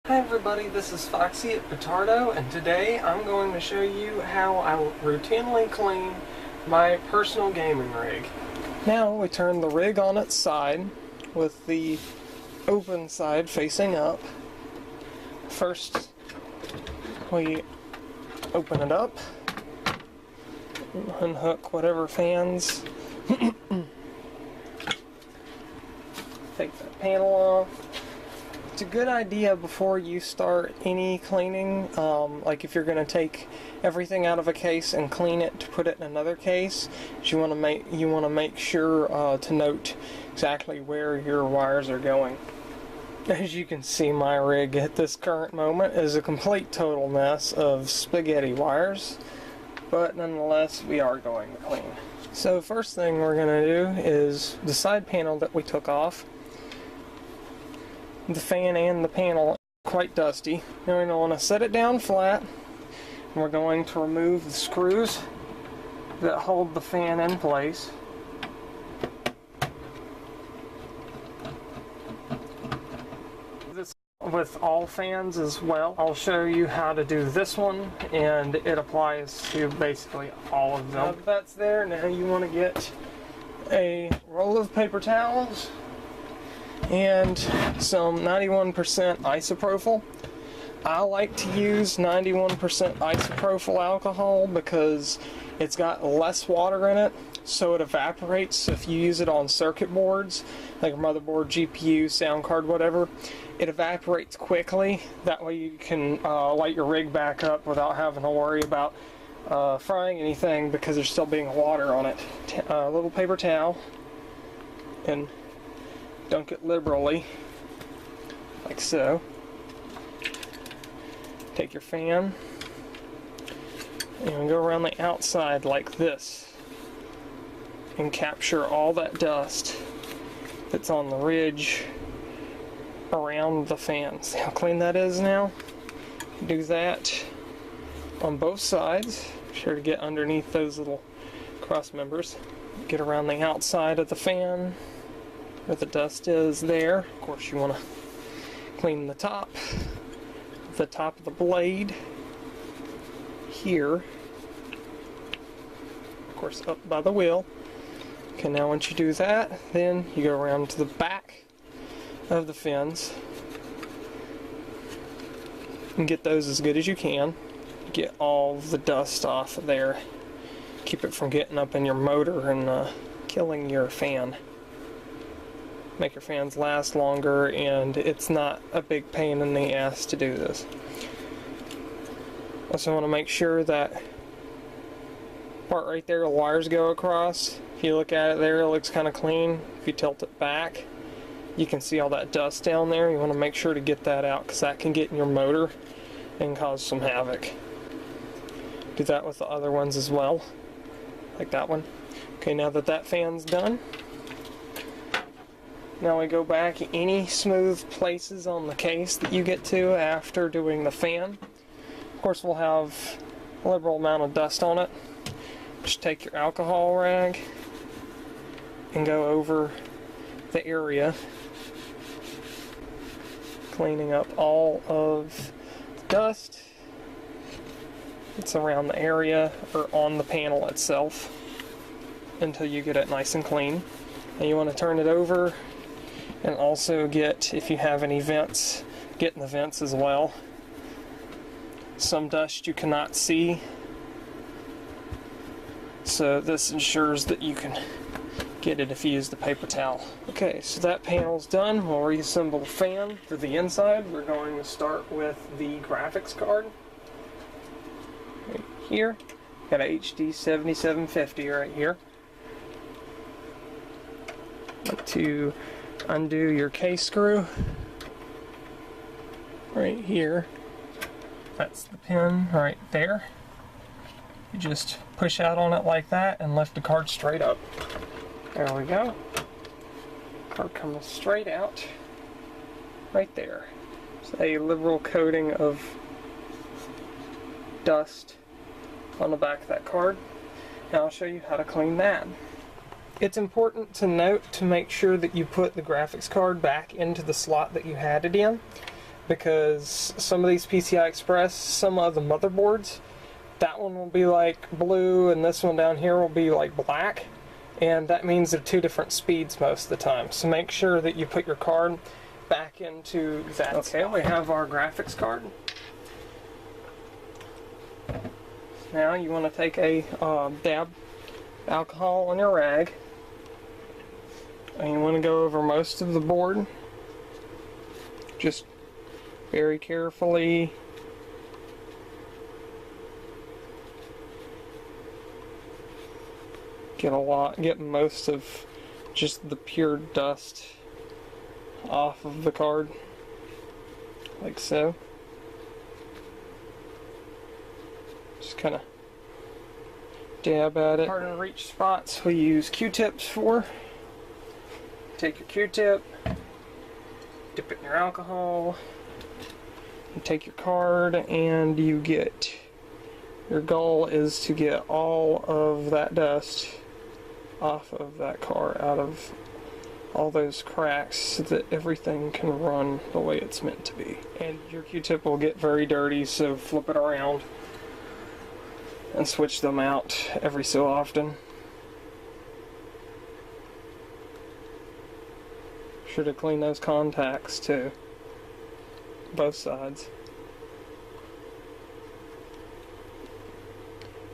Hi everybody, this is Foxy at Petardo, and today I'm going to show you how I routinely clean my personal gaming rig. Now we turn the rig on its side with the open side facing up. First we open it up, unhook whatever fans, take that panel off. It's a good idea before you start any cleaning, like if you're going to take everything out of a case and clean it to put it in another case, you want to make sure to note exactly where your wires are going. As you can see, my rig at this current moment is a complete total mess of spaghetti wires, but nonetheless we are going to clean. So first thing we're going to do is the side panel that we took off. The fan and the panel are quite dusty. Now we're going to want to set it down flat, and we're going to remove the screws that hold the fan in place. This with all fans as well. I'll show you how to do this one, and it applies to basically all of them. Now that that's there, now you want to get a roll of paper towels and some 91% isopropyl. I like to use 91% isopropyl alcohol because it's got less water in it, so it evaporates. If you use it on circuit boards, like a motherboard, GPU, sound card, whatever, it evaporates quickly. That way you can light your rig back up without having to worry about frying anything because there's still being water on it. A little paper towel, and dunk it liberally, like so. Take your fan and go around the outside like this and capture all that dust that's on the ridge around the fan. See how clean that is now? Do that on both sides. Be sure to get underneath those little cross members. Get around the outside of the fan where the dust is there. Of course you want to clean the top of the blade here. Of course up by the wheel. Okay, now once you do that, then you go around to the back of the fins and get those as good as you can. Get all the dust off of there. Keep it from getting up in your motor and killing your fan. Make your fans last longer, and it's not a big pain in the ass to do this. Also want to make sure that part right there, the wires go across. If you look at it there, it looks kind of clean. If you tilt it back, you can see all that dust down there. You want to make sure to get that out because that can get in your motor and cause some havoc. Do that with the other ones as well, like that one. Okay, now that that fan's done, now we go back any smooth places on the case that you get to after doing the fan. Of course we'll have a liberal amount of dust on it. Just take your alcohol rag and go over the area, cleaning up all of the dust that's around the area or on the panel itself until you get it nice and clean. And you want to turn it over and also get, if you have any vents, get in the vents as well. Some dust you cannot see, so this ensures that you can get it if you use the paper towel. Okay, so that panel's done. We'll reassemble the fan for the inside. We're going to start with the graphics card. Right here, got a HD 7750 right here. To undo your case screw right here. That's the pin right there. You just push out on it like that and lift the card straight up. There we go. Card comes straight out right there. It's a liberal coating of dust on the back of that card. Now I'll show you how to clean that. It's important to note to make sure that you put the graphics card back into the slot that you had it in. because some of these PCI Express, some of the motherboards, that one will be like blue and this one down here will be like black, and that means they're two different speeds most of the time. So make sure that you put your card back into that. Okay, we have our graphics card. Now you want to take a dab alcohol on your rag, and you want to go over most of the board. Just very carefully. Get most of just the pure dust off of the card, like so. Just kind of dab at it. Hard to reach spots we use Q-tips for. Take your Q-tip, dip it in your alcohol, you take your card, and you get, your goal is to get all of that dust off of that card, out of all those cracks, so that everything can run the way it's meant to be. And your Q-tip will get very dirty, so flip it around and switch them out every so often. Sure to clean those contacts too, both sides.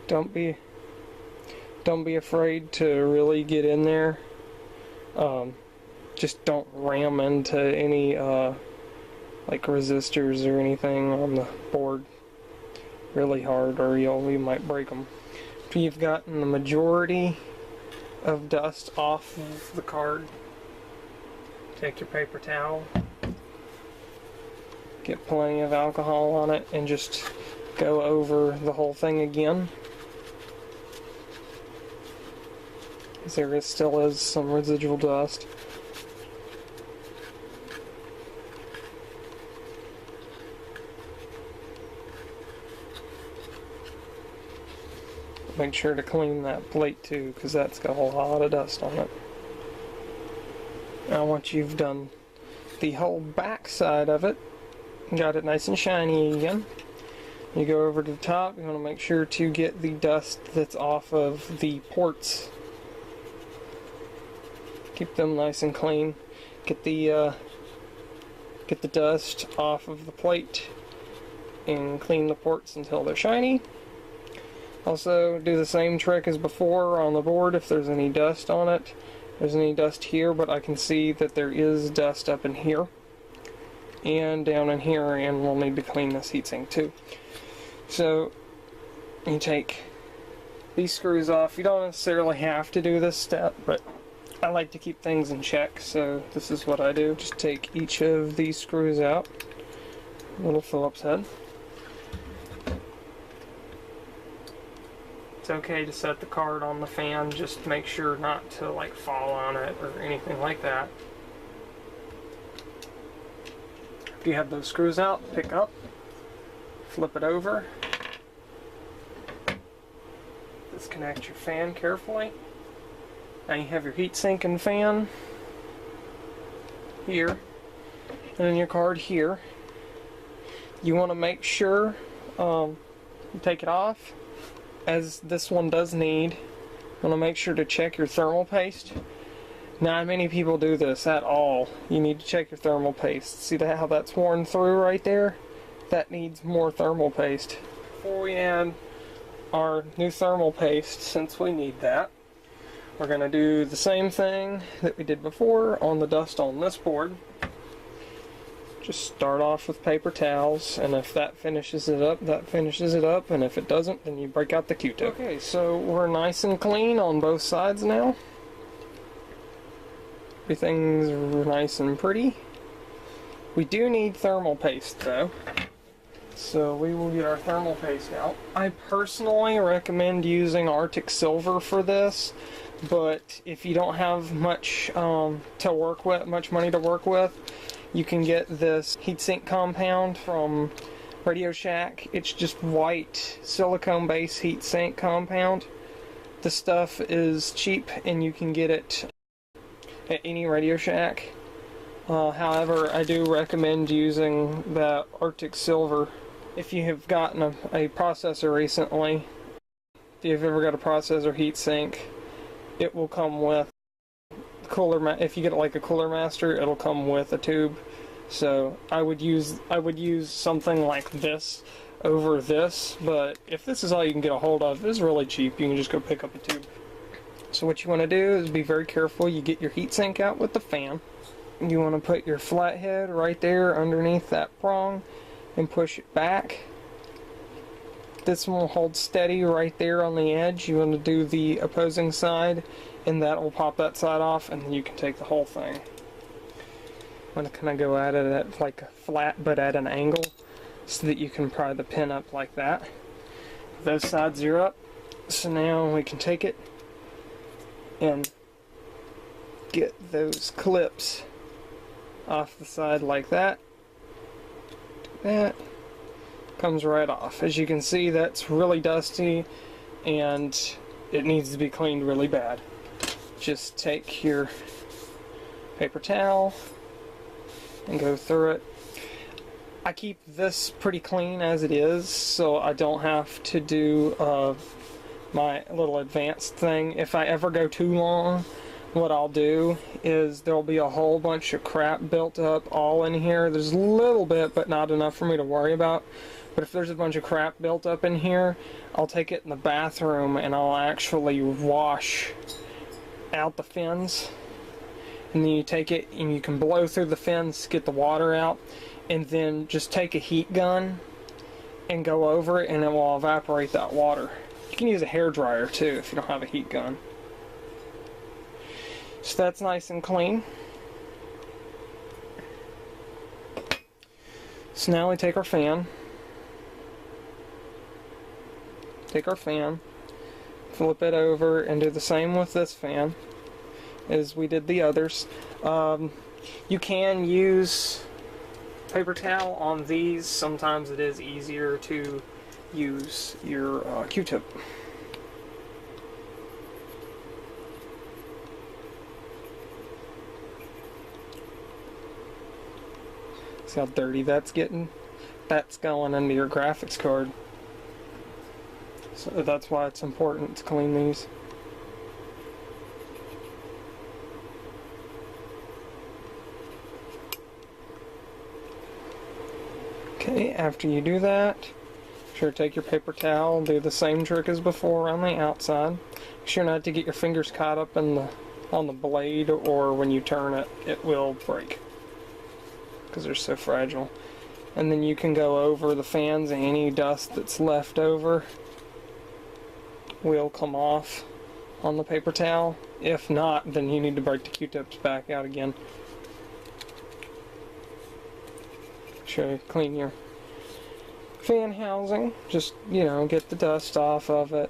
Don't be afraid to really get in there. Just don't ram into any like resistors or anything on the board really hard, or you might break them. After you've gotten the majority of dust off of the card, take your paper towel, get plenty of alcohol on it, and just go over the whole thing again. There still is some residual dust. Make sure to clean that plate too, because that's got a lot of dust on it. Now once you've done the whole back side of it, got it nice and shiny again, you go over to the top. You want to make sure to get the dust that's off of the ports. Keep them nice and clean. Get the dust off of the plate and clean the ports until they're shiny. Also, do the same trick as before on the board if there's any dust on it. There's any dust here, but I can see that there is dust up in here and down in here, and we'll need to clean this heatsink too. So you take these screws off. You don't necessarily have to do this step, but I like to keep things in check, so this is what I do. Just take each of these screws out, little Phillips head. It's okay to set the card on the fan, just make sure not to like fall on it or anything like that. If you have those screws out, pick up, flip it over, disconnect your fan carefully. Now you have your heatsink and fan here, and then your card here. You want to make sure you take it off, as this one does need. You want to make sure to check your thermal paste. Not many people do this at all. You need to check your thermal paste. See how that's worn through right there? That needs more thermal paste. Before we add our new thermal paste, since we need that, we're going to do the same thing that we did before on the dust on this board. Just start off with paper towels, and if that finishes it up, that finishes it up, and if it doesn't, then you break out the Q-tip. Okay, so we're nice and clean on both sides now. Everything's nice and pretty. We do need thermal paste though, so we will get our thermal paste out. I personally recommend using Arctic Silver for this, but if you don't have much to work with, much money to work with, you can get this heatsink compound from Radio Shack. It's just white silicone based heatsink compound. The stuff is cheap and you can get it at any Radio Shack. However, I do recommend using that Arctic Silver. If you have gotten a processor recently, if you've ever got a processor heatsink, it will come with if you get like a Cooler Master, it'll come with a tube. So I would use something like this over this, but if this is all you can get a hold of, this is really cheap. You can just go pick up a tube. So what you want to do is be very careful. You get your heatsink out with the fan. You want to put your flathead right there underneath that prong and push it back. This one will hold steady right there on the edge. You want to do the opposing side, and that will pop that side off, and then you can take the whole thing. I'm going to kind of go at it at like a flat but at an angle so that you can pry the pin up like that. Those sides are up, so now we can take it and get those clips off the side like that. That comes right off. As you can see, that's really dusty and it needs to be cleaned really bad. Just take your paper towel and go through it. I keep this pretty clean as it is, so I don't have to do my little advanced thing. If I ever go too long, what I'll do is there'll be a whole bunch of crap built up all in here. There's a little bit, but not enough for me to worry about. But if there's a bunch of crap built up in here, I'll take it in the bathroom and I'll actually wash out the fins. And then you take it and you can blow through the fins, get the water out, and then just take a heat gun and go over it and it will evaporate that water. You can use a hairdryer too if you don't have a heat gun. So that's nice and clean. So now we take our fan. Take our fan, flip it over, and do the same with this fan as we did the others. You can use paper towel on these. Sometimes it is easier to use your Q-tip. See how dirty that's getting? That's going into your graphics card. So that's why it's important to clean these. Okay, after you do that, sure take your paper towel, do the same trick as before on the outside. Make sure not to get your fingers caught up in on the blade, or when you turn it, it will break because they're so fragile. And then you can go over the fans, and any dust that's left over will come off on the paper towel. If not, then you need to break the Q-tips back out again. Sure, clean your fan housing. Just, you know, get the dust off of it.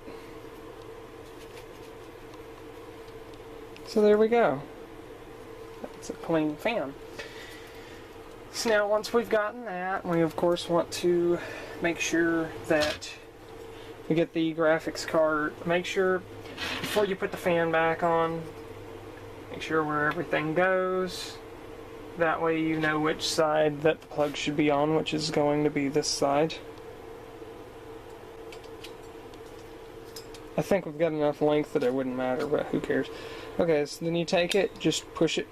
So there we go. That's a clean fan. So now once we've gotten that, we of course want to make sure that we get the graphics card. Make sure before you put the fan back on, make sure where everything goes. That way you know which side that the plug should be on, which is going to be this side. I think we've got enough length that it wouldn't matter, but who cares. Okay, so then you take it, just push it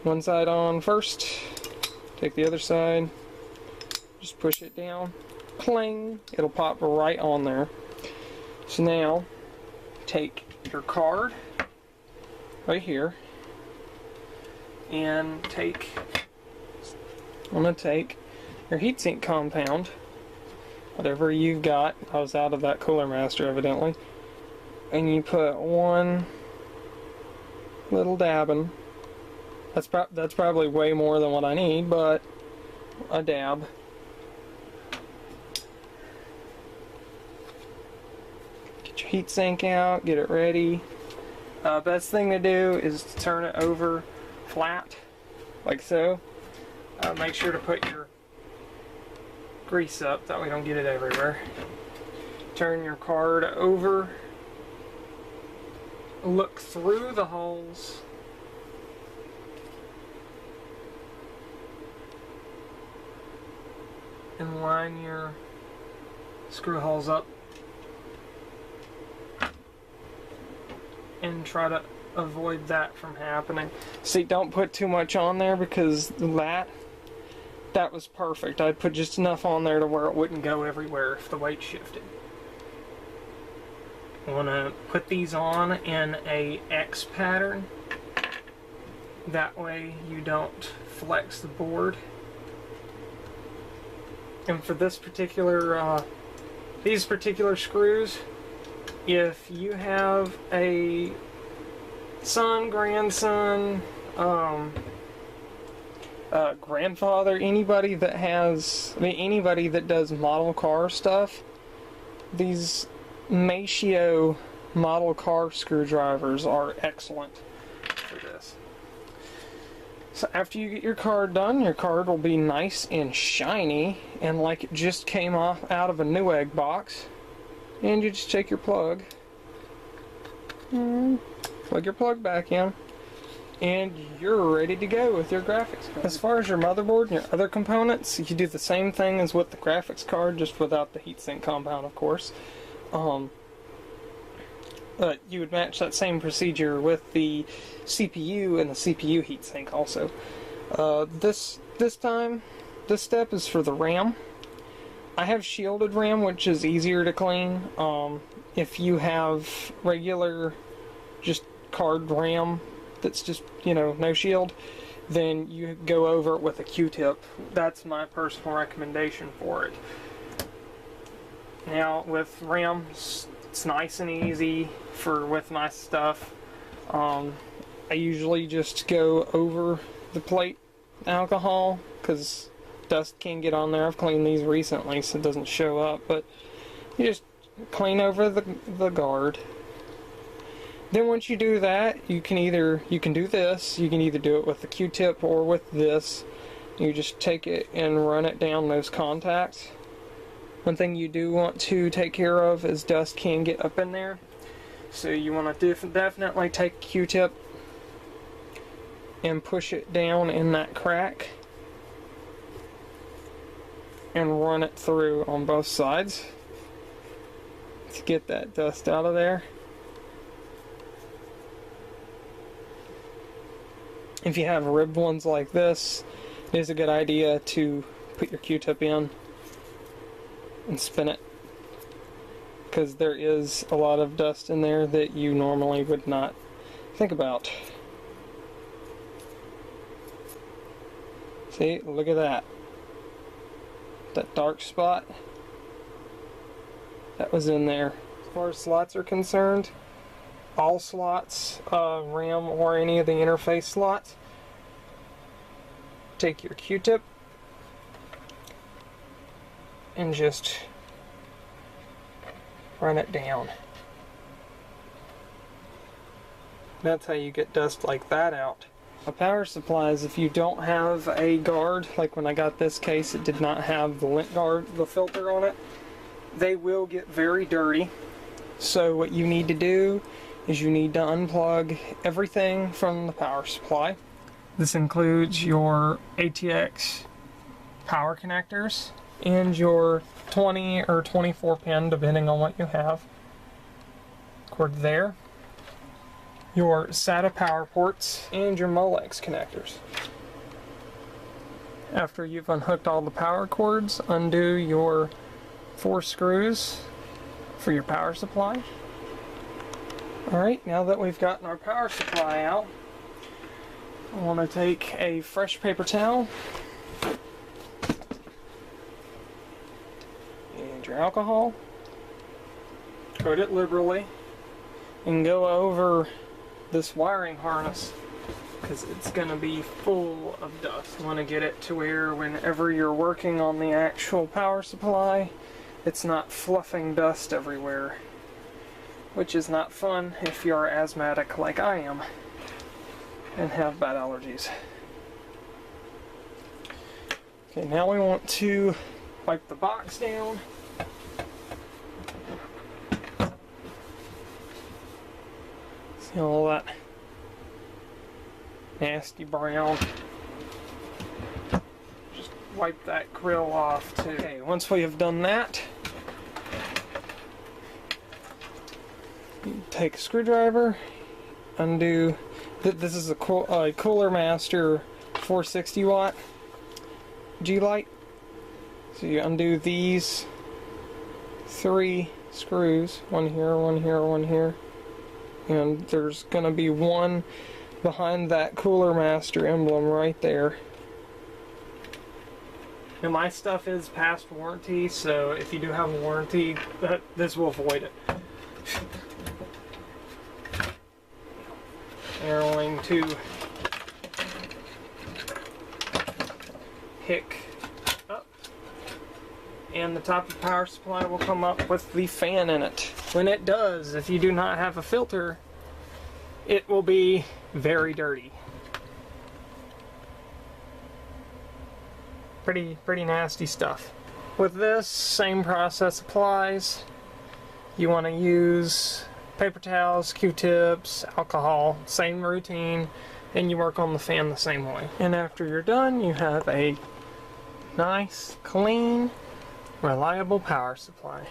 one side on first, take the other side, just push it down, cling, it'll pop right on there. So now, take your card, right here, and I'm going to take your heatsink compound, whatever you've got. I was out of that Cooler Master evidently, and you put one little dabbing. That's probably way more than what I need, but a dab. Get your heatsink out, get it ready. Best thing to do is to turn it over flat, like so. Make sure to put your grease up, that way you don't get it everywhere. Turn your card over, look through the holes, and line your screw holes up and try to avoid that from happening. See, don't put too much on there because that was perfect. I put just enough on there to where it wouldn't go everywhere if the weight shifted. I want to put these on in a X pattern. That way you don't flex the board. And for this particular, these particular screws, if you have a son, grandson, grandfather, anybody that anybody that does model car stuff, these Mateo model car screwdrivers are excellent for this. So after you get your card done, your card will be nice and shiny and like it just came off out of a Newegg box. And you just take your plug and plug your plug back in, and you're ready to go with your graphics card. As far as your motherboard and your other components, you do the same thing as with the graphics card, just without the heatsink compound, of course. But you would match that same procedure with the CPU and the CPU heatsink also. This step is for the RAM. I have shielded RAM, which is easier to clean. If you have regular, just card RAM that's just, no shield, then you go over it with a Q-tip. That's my personal recommendation for it. Now, with RAM, it's nice and easy with my stuff. I usually just go over the plate alcohol, because dust can get on there. I've cleaned these recently so it doesn't show up, but you just clean over the guard. Then once you do that, you can do this, you can either do it with the Q-tip or with this. You just take it and run it down those contacts. One thing you do want to take care of is dust can get up in there. So you want to definitely take a Q-tip and push it down in that crack and run it through on both sides to get that dust out of there. If you have ribbed ones like this, it is a good idea to put your Q-tip in and spin it, because there is a lot of dust in there that you normally would not think about. See, look at that. That dark spot, that was in there. As far as slots are concerned, all slots, RAM or any of the interface slots, take your Q-tip and just run it down. That's how you get dust like that out. Power supplies, if you don't have a guard, like when I got this case, it did not have the lint guard, the filter on it, they will get very dirty. So what you need to do is you need to unplug everything from the power supply. This includes your ATX power connectors and your 20 or 24 pin, depending on what you have, cord there, your SATA power ports, and your Molex connectors. After you've unhooked all the power cords, undo your 4 screws for your power supply. Alright, now that we've gotten our power supply out, I want to take a fresh paper towel and your alcohol, coat it liberally, and go over this wiring harness, because it's going to be full of dust. You want to get it to where whenever you're working on the actual power supply, it's not fluffing dust everywhere, which is not fun if you're asthmatic like I am and have bad allergies. Okay, now we want to wipe the box down. See all that nasty brown just wipe that grill off too. Okay, once we have done that, you take a screwdriver, undo. This is a Cooler Master 460 watt G-light. So you undo these 3 screws, one here, one here, one here, and there's gonna be one behind that Cooler Master emblem right there. And my stuff is past warranty, so if you do have a warranty, this will avoid it. You're going to pick up, and the top of the power supply will come up with the fan in it. When it does, if you do not have a filter, it will be very dirty. Pretty nasty stuff. With this, same process applies. You want to use paper towels, Q-tips, alcohol, same routine, and you work on the fan the same way. And after you're done, you have a nice, clean, reliable power supply.